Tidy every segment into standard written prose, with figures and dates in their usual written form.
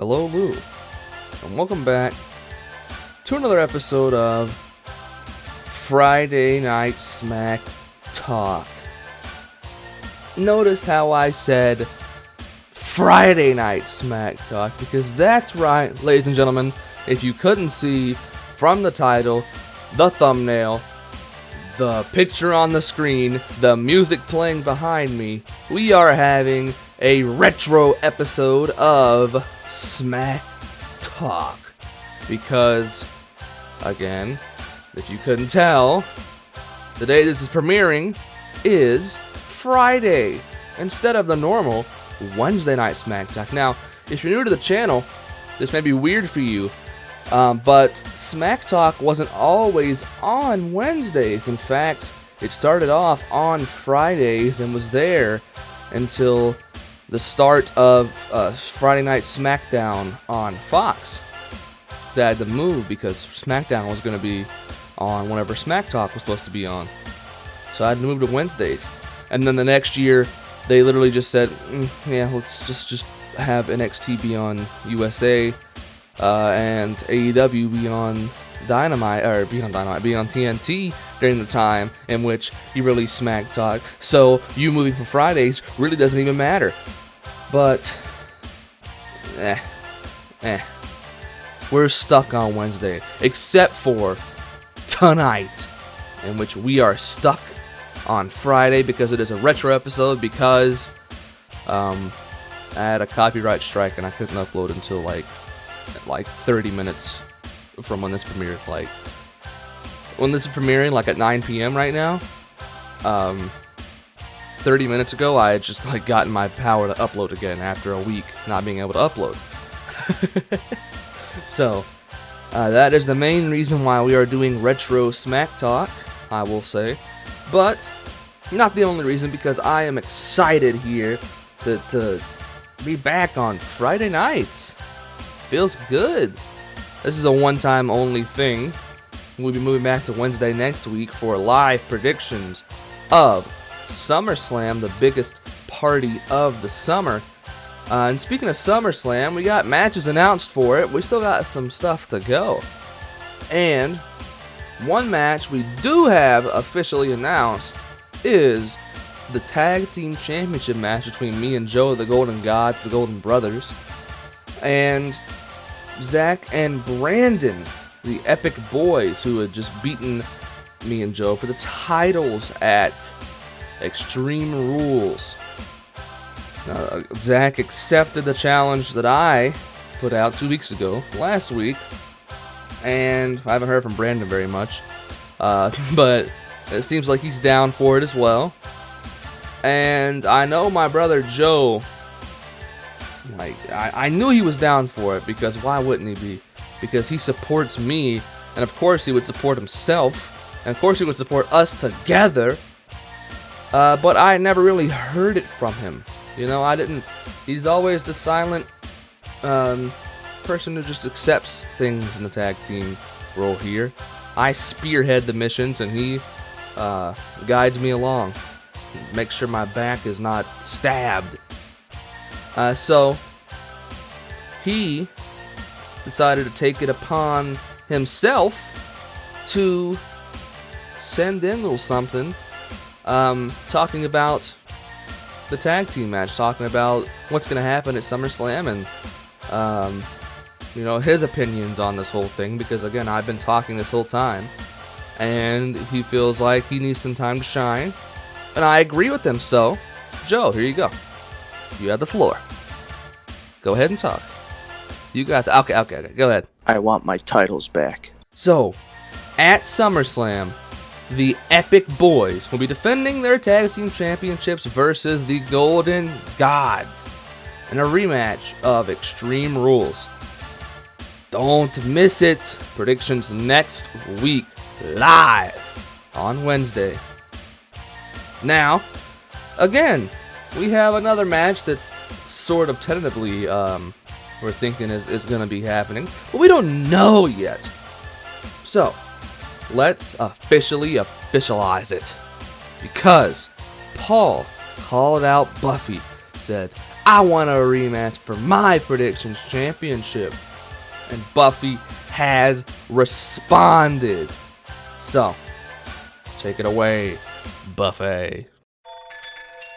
Hello, Lou, and welcome back to another episode of Friday Night SmackTalk. Notice how I said Friday Night SmackTalk, because that's right, ladies and gentlemen. If you couldn't see from the title, the thumbnail, the picture on the screen, the music playing behind me, we are having a retro episode of Smack Talk. Because, again, if you couldn't tell, the day this is premiering is Friday instead of the normal Wednesday Night SmackTalk. Now, if you're new to the channel, this may be weird for you, but Smack Talk wasn't always on Wednesdays. In fact, it started off on Fridays and was there until the start of Friday Night SmackDown on Fox. So I had to move because SmackDown was going to be on whenever Smack Talk was supposed to be on. So I had to move to Wednesdays. And then the next year, they literally just said, yeah, let's just have NXT be on USA and AEW be on Dynamite, or be on TNT during the time in which you released Smack Talk. So you moving from Fridays really doesn't even matter. But, we're stuck on Wednesday, except for tonight, in which we are stuck on Friday because it is a retro episode, because I had a copyright strike and I couldn't upload until like 30 minutes from when this premiered. Like, when this is premiering, like at 9 p.m. right now, 30 minutes ago, I had just gotten my power to upload again after a week not being able to upload. So, that is the main reason why we are doing retro Smack Talk, I will say. But, not the only reason, because I am excited here to be back on Friday nights. Feels good. This is a one-time only thing. We'll be moving back to Wednesday next week for live predictions of SummerSlam, the biggest party of the summer. And speaking of SummerSlam, we got matches announced for it. We still got some stuff to go. And one match we do have officially announced is the Tag Team Championship match between me and Joe, the Golden Gods, the Golden Brothers, and Zach and Brandon, the Epic Boys, who had just beaten me and Joe for the titles at Extreme Rules. Zach accepted the challenge that I put out 2 weeks ago, last week, and I haven't heard from Brandon very much, but it seems like he's down for it as well. And I know my brother Joe, I knew he was down for it, because why wouldn't he be? Because he supports me, and of course he would support himself, and of course he would support us together. But I never really heard it from him. You know, I didn't. He's always the silent person who just accepts things in the tag team role here. I spearhead the missions, and he guides me along, makes sure my back is not stabbed. So he decided to take it upon himself to send in a little something, talking about the tag team match, talking about what's going to happen at SummerSlam, and his opinions on this whole thing, because again, I've been talking this whole time, and he feels like he needs some time to shine, and I agree with him. So Joe, here you go. You have the floor. Go ahead and talk. You got the... Okay. Go ahead. I want my titles back. So, at SummerSlam, the Epic Boys will be defending their tag team championships versus the Golden Gods in a rematch of Extreme Rules. Don't miss it. Predictions next week, live on Wednesday. Now, again, we have another match that's sort of tentatively, we're thinking is going to be happening, but we don't know yet. So, let's officially officialize it, because Paul called out Buffy, said, I want a rematch for my predictions championship. And Buffy has responded. So, take it away, Buffy.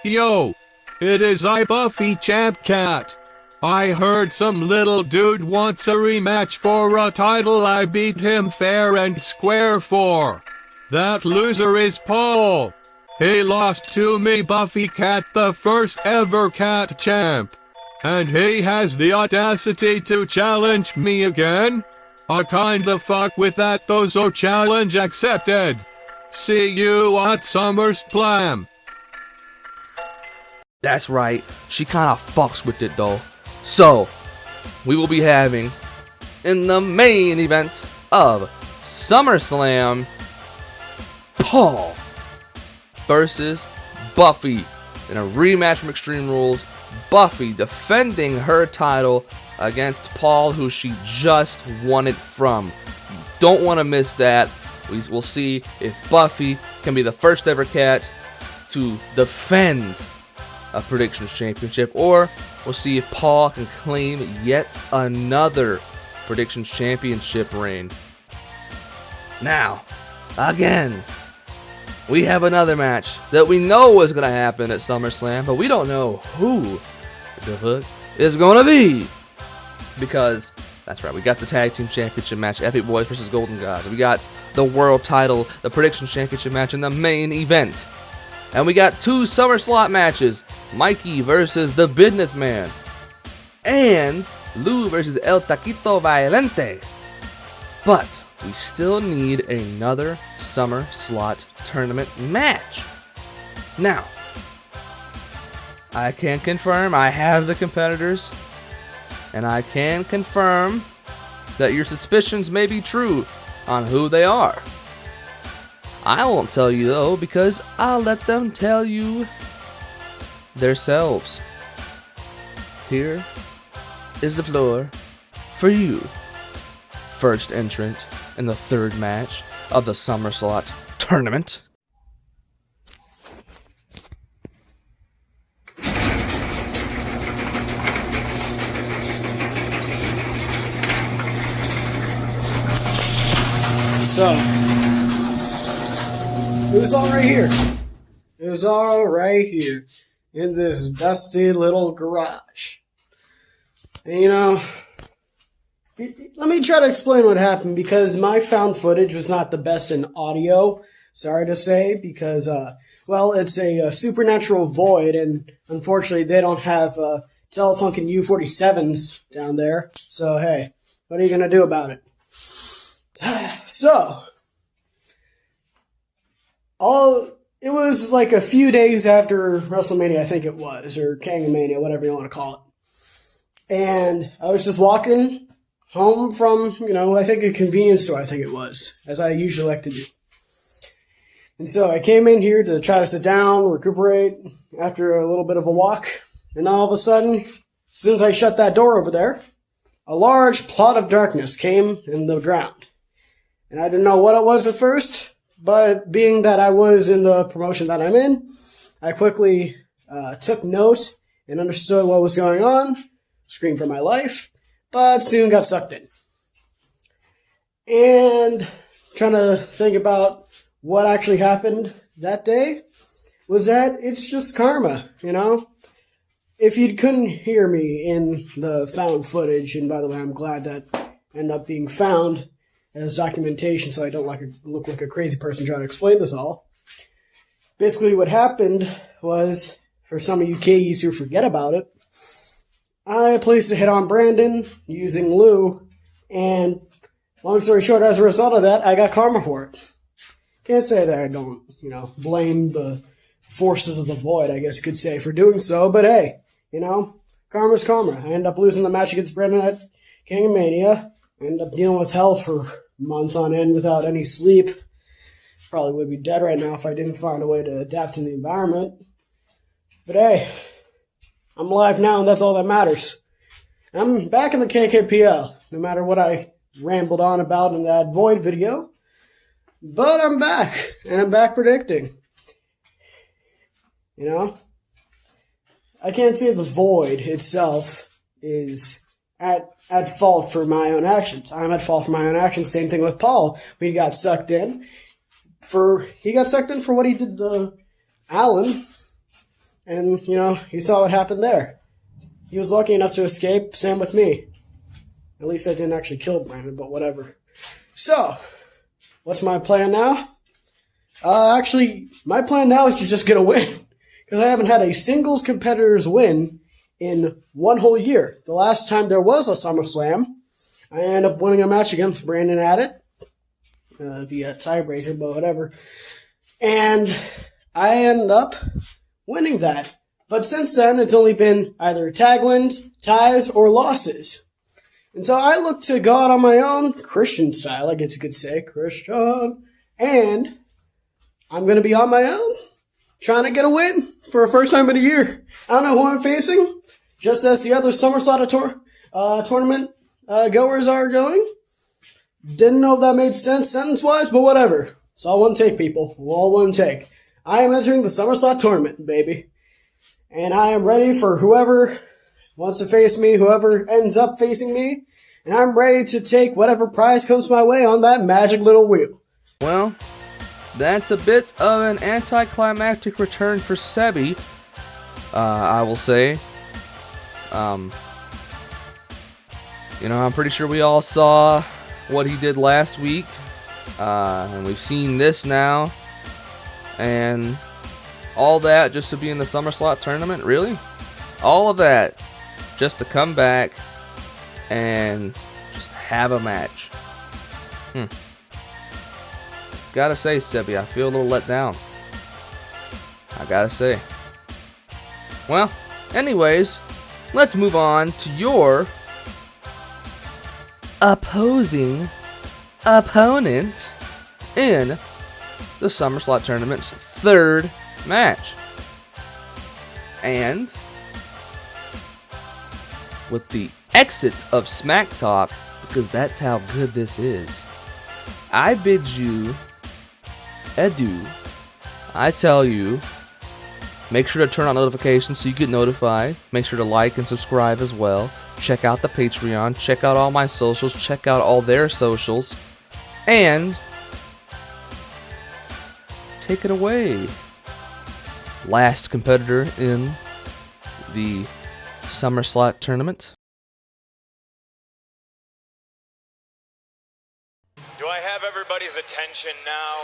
Yo, it is I, Buffy Champ Cat. I heard some little dude wants a rematch for a title I beat him fair and square for. That loser is Paul. He lost to me, Buffy Cat, the first ever cat champ. And he has the audacity to challenge me again? I kinda fuck with that though, so challenge accepted. See you at SummerSlam. That's right, she kinda fucks with it though. So, we will be having, in the main event of SummerSlam, Paul versus Buffy in a rematch from Extreme Rules. Buffy defending her title against Paul, who she just won it from. You don't want to miss that. We'll see if Buffy can be the first ever cat to defend a predictions championship, or we'll see if Paul can claim yet another predictions championship reign. Now, again, we have another match that we know is going to happen at SummerSlam, but we don't know who the fuck is going to be. Because, that's right, we got the Tag Team Championship match, Epic Boys versus Golden Gods. We got the World Title, the Predictions Championship match in the main event. And we got 2 SummerSlot matches, Mikey versus the Business Man, and Lou versus El Taquito Violente. But we still need another SummerSlot Tournament match. Now, I can confirm I have the competitors, and I can confirm that your suspicions may be true on who they are. I won't tell you though, because I'll let them tell you themselves. Here is the floor for you, first entrant in the third match of the SummerSlot Tournament. So, it was all right here. It was all right here in this dusty little garage. And you know, let me try to explain what happened, because my found footage was not the best in audio. Sorry to say, because, well, it's a supernatural void, and unfortunately they don't have Telefunken U47s down there. So, hey, what are you going to do about it? So, it was like a few days after WrestleMania, I think it was, or Kang-mania, whatever you want to call it. And I was just walking home from, I think a convenience store, I think it was, as I usually like to do. And so I came in here to try to sit down, recuperate after a little bit of a walk. And all of a sudden, as soon as I shut that door over there, a large plot of darkness came in the ground. And I didn't know what it was at first, but being that I was in the promotion that I'm in, I quickly took note and understood what was going on, screamed for my life, but soon got sucked in. And trying to think about what actually happened that day was that it's just karma, If you couldn't hear me in the found footage, and by the way, I'm glad that ended up being found as documentation so I don't look like a crazy person trying to explain this all. Basically what happened was, for some of you K's who forget about it, I placed a hit on Brandon using Lou, and long story short, as a result of that, I got karma for it. Can't say that I don't, blame the forces of the void, I guess you could say, for doing so, but hey, karma's karma. I ended up losing the match against Brandon at Kang-mania. I ended up dealing with hell for months on end without any sleep. Probably would be dead right now if I didn't find a way to adapt to the environment. But hey, I'm alive now, and that's all that matters. I'm back in the KKPL, no matter what I rambled on about in that Void video. But I'm back, and I'm back predicting. I can't say the Void itself is at fault for my own actions. I'm at fault for my own actions. Same thing with Paul. He got sucked in for what he did to Alan. And, you saw what happened there. He was lucky enough to escape. Same with me. At least I didn't actually kill Brandon, but whatever. So, what's my plan now? Actually, my plan now is to just get a win. Because I haven't had a singles competitor's win in one whole year. The last time there was a SummerSlam, I ended up winning a match against Brandon at it. Via tiebreaker, but whatever. And I ended up winning that. But since then, it's only been either tag wins, ties, or losses. And so I look to go out on my own, Christian style, I guess you could say, Christian. And I'm going to be on my own, trying to get a win for a first time in a year. I don't know who I'm facing, just as the other SummerSlot Tournament goers are going. Didn't know if that made sense sentence-wise, but whatever. It's all one take, people. All one take. I am entering the SummerSlot Tournament, baby. And I am ready for whoever wants to face me, whoever ends up facing me. And I'm ready to take whatever prize comes my way on that magic little wheel. Well, that's a bit of an anticlimactic return for Sebi, I will say. I'm pretty sure we all saw what he did last week, and we've seen this now, and all that just to be in the SummerSlot Tournament, really? All of that just to come back and just have a match. Gotta say, Sebi, I feel a little let down. I gotta say. Well, anyways, let's move on to your opposing opponent in the SummerSlot Tournament's third match. And with the exit of SmackTalk, because that's how good this is, I bid you adieu. I tell you, make sure to turn on notifications so you get notified. Make sure to like and subscribe as well. Check out the Patreon. Check out all my socials. Check out all their socials. And take it away. Last competitor in the SummerSlot Tournament. Do I have everybody's attention now?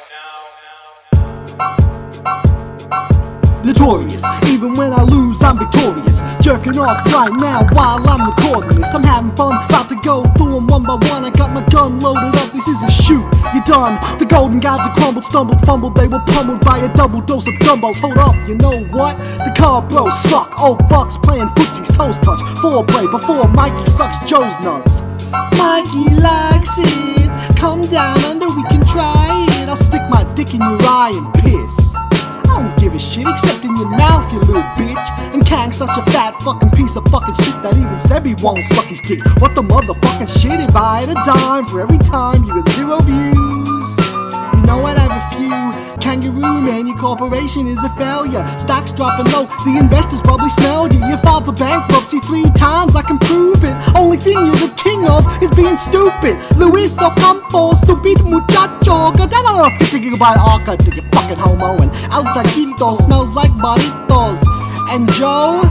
Notorious, even when I lose, I'm victorious. Jerking off right now while I'm recording this. I'm having fun, about to go through them one by one. I got my gun loaded up, this is a shoot. You're done. The golden gods are crumbled, stumbled, fumbled. They were pummeled by a double dose of gumbos. Hold up, you know what? The car bros suck. Old bucks playing footsies, toes touch. Foreplay before Mikey sucks Joe's nuts. Mikey likes it. Come down under, we can try it. I'll stick my dick in your eye and piss. I don't give a shit except in your mouth, you little bitch. And Kang's such a fat fucking piece of fucking shit that even Sebi won't suck his dick. What the motherfucking shit if I had a dime for every time you get 0 views? You know what, I have a few. Kangaroo man, your corporation is a failure. Stocks dropping low, the investors probably smelled you. You filed for bankruptcy 3 times, I can prove it. Only thing you're the king of is being stupid. Luis Ocampo, stupid muchacho. Got that on a 50 gigabyte archive to you fucking homo. And Alta Quinto smells like burritos. And Joe?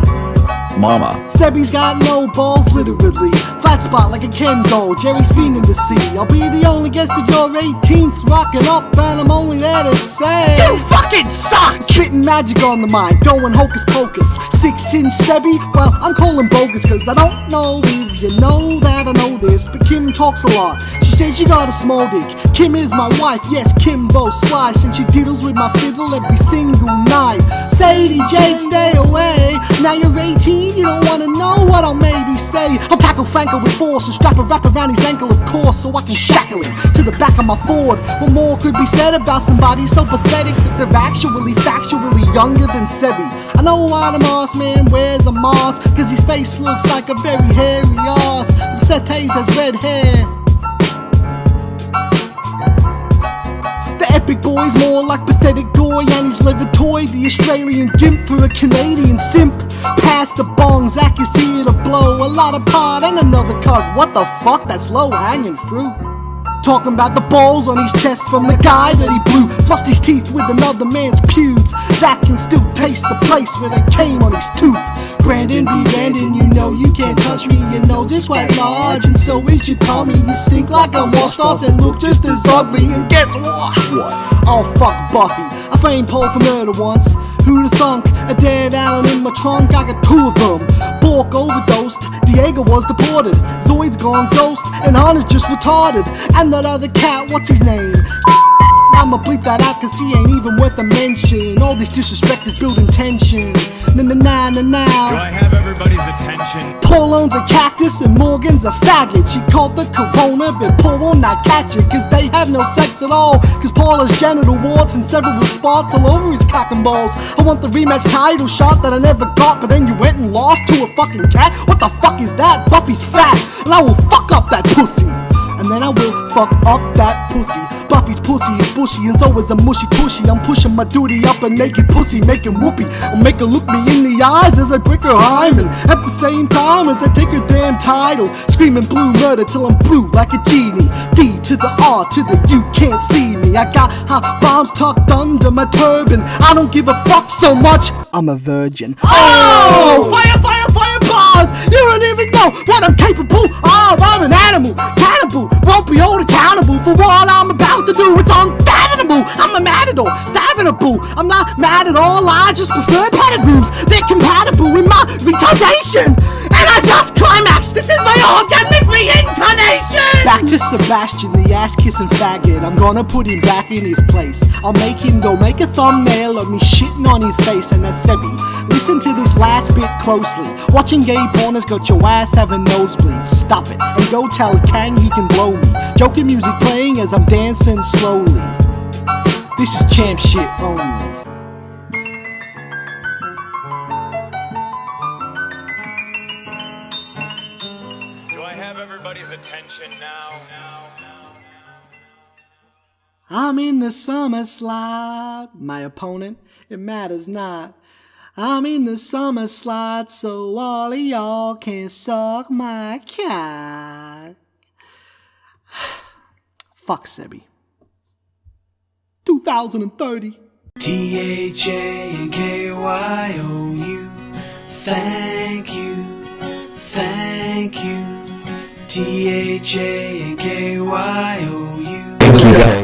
Mama. Sebi's got no balls, literally. Flat spot like a Ken doll. Jerry's fiending to see. I'll be the only guest at your 18th rocking up, and I'm only there to say you fucking suck! Spitting magic on the mic, going hocus pocus. 6-inch Sebi, well, I'm calling bogus, cause I don't know if you know that I know this, but Kim talks a lot. She says she got a small dick. Kim is my wife, yes, Kimbo Slice, and she diddles with my fiddle every single night. Sadie Jade, stay away. Now you're 18, you don't wanna know what I'll maybe say. I'll tackle Franco with force and strap a wrap around his ankle, of course, so I can shackle him to the back of my Ford. What more could be said about somebody so pathetic that they're actually factually younger than Sebi? I know why the Mars man wears a mask, cause his face looks like a very hairy ass, and Seth Hayes has red hair. The epic boy's more like pathetic goy, and he's toy the Australian gimp for a Canadian simp. Pass the bong, Zach is here to blow a lot of pot and another cug. What the fuck, that's low hanging fruit. Talking about the balls on his chest from the guy that he blew. Flossed his teeth with another man's pubes. Zach can still taste the place where they came on his tooth. Brandon be Brandon, you know you can't touch me. Your nose is quite large and so is your tummy. You stink like a monster and look just as ugly. And guess what? Oh fuck Buffy, I framed Paul for murder once. Who'da thunk? A dead Allen in my trunk, I got 2 of them. Bork overdosed, Diego was deported. Zoid's gone ghost, and Hunter's just retarded. And that other cat, what's his name? I'ma bleep that out cause he ain't even worth a mention. All this disrespect is building tension. Na. Do I have everybody's attention? Paul owns a cactus and Morgan's a faggot. She called the corona but Paul will not catch it cause they have no sex at all. Cause Paul has genital warts and several spots all over his cock and balls. I want the rematch title shot that I never got, but then you went and lost to a fucking cat. What the fuck is that? Buffy's fat and I will fuck up that pussy. And then I will fuck up that pussy. Buffy's pussy is bushy and so is a mushy tushy. I'm pushing my duty up a naked pussy, making whoopee. I'll make her look me in the eyes as I break her hymen. At the same time as I take her damn title, screaming blue murder till I'm blue like a genie. D to the R to the U, can't see me. I got hot bombs tucked under my turban. I don't give a fuck so much, I'm a virgin. Oh! Fire, fire, fire bars! You don't even know what I'm capable of. I'm an animal, cannibal, won't be held accountable for what I'm about to do. It's unfathomable. I'm a matador, stabbing a bull. I'm not mad at all, I just prefer padded rooms. They're compatible with my retardation. And I just climaxed. This is my organic reincarnation. Back to Sebastian, the ass-kissing faggot. I'm gonna put him back in his place. I'll make him go make a thumbnail of me shitting on his face. And that's Sebi. Listen to this last bit closely. Watching gay porn has got your ass having nosebleeds. Stop it and go tell Kang he can blow me. Joking music playing as I'm dancing slowly. This is champ shit only. Do I have everybody's attention now? I'm in the SummerSlot. My opponent, it matters not. I'm in the SummerSlot, so all of y'all can suck my cock. Fuck Sebi. 2030. THANKYOU. Thank you. Thank you. THANKYOU. Thank you, guys.